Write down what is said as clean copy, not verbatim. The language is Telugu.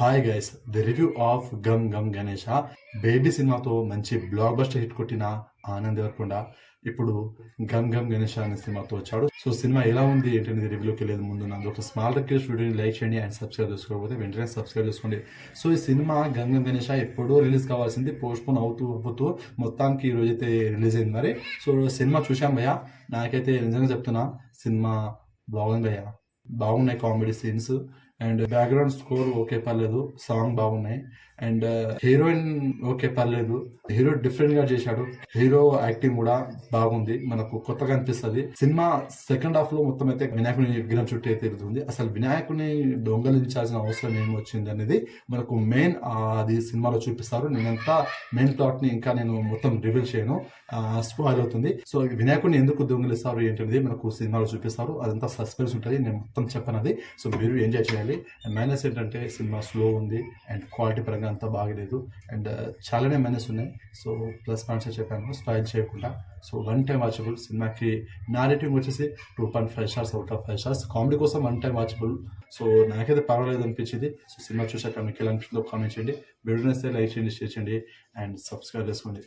Hi guys, the review of Gam Gam Ganesha. Baby సినిమాతో మంచి బ్లాక్ బస్టర్ హిట్ కొట్టిన ఆనంద్ దేవరకొండ ఇప్పుడు గమ్ గమ్ గణేష అనే సినిమాతో వచ్చాడు. సో సినిమా ఎలా ఉంది ఏంటనేది రివ్యూలోకి వెళ్ళేది ముందు నాది ఒక స్మాల్ రిక్వెస్ట్, వీడియోని లైక్ చేయండి అండ్ సబ్స్క్రైబ్ చేసుకోకపోతే వెంటనే సబ్స్క్రైబ్ చేసుకోండి. సో ఈ సినిమా గమ్ గమ్ గణేష ఎప్పుడో రిలీజ్ కావాల్సింది పోస్ట్పోన్ అవుతూ మొత్తానికి ఈ రోజైతే రిలీజ్ అయింది. మరి సో సినిమా చూసాం భయ్యా, నాకైతే నిజంగా చెప్తున్నా సినిమా బాగుందయ్యా. బాగున్నాయి comedy scenes and background score okay పర్లేదు, సాంగ్ బాగున్నాయి అండ్ హీరోయిన్ ఓకే పర్లేదు. హీరో డిఫరెంట్ గా చేశాడు, హీరో యాక్టింగ్ కూడా బాగుంది, మనకు కొత్తగా అనిపిస్తుంది. సినిమా సెకండ్ హాఫ్ లో మొత్తం అయితే వినాయకుని విగ్రహం చుట్టూ అయితే తిరుగుతుంది. అసలు వినాయకుని దొంగలించాల్సిన అవసరం ఏమొచ్చింది అనేది మనకు మెయిన్ అది సినిమాలో చూపిస్తారు. నేనంతా మెయిన్ ప్లాట్ ని ఇంకా నేను మొత్తం రివీల్ చేయను, స్పాయిల్ అవుతుంది. సో వినాయకుడిని ఎందుకు దొంగలిస్తారు ఏంటనేది మనకు సినిమాలో చూపిస్తారు. అదంతా సస్పెన్స్ ఉంటుంది, నేను మొత్తం చెప్పనది. సో మీరు ఎంజాయ్ చేయాలి. అండ్ మైనస్ ఏంటంటే సినిమా స్లో ఉంది అండ్ క్వాలిటీ పరంగా అంతా బాగలేదు అండ్ చాలానే మైనస్ ఉన్నాయి. సో ప్లస్ పాయింట్స్ చెప్పాను స్పాయిల్ చేయకుండా. So 1 time watchable. సినిమాకి నా రేటింగ్ వచ్చేసి 2.5 stars out of 5 stars. Comedy కోసం 1 టైం వాచబుల్. సో నాకైతే పర్వాలేదు అనిపించింది. సో సినిమా చూసాక మీకు ఎలా అనిపించిందో కామెంట్ చేయండి. వీడియో నచ్చితే లైక్ చేయండి, షేర్ చేయండి అండ్ సబ్స్క్రైబ్ చేసుకోండి.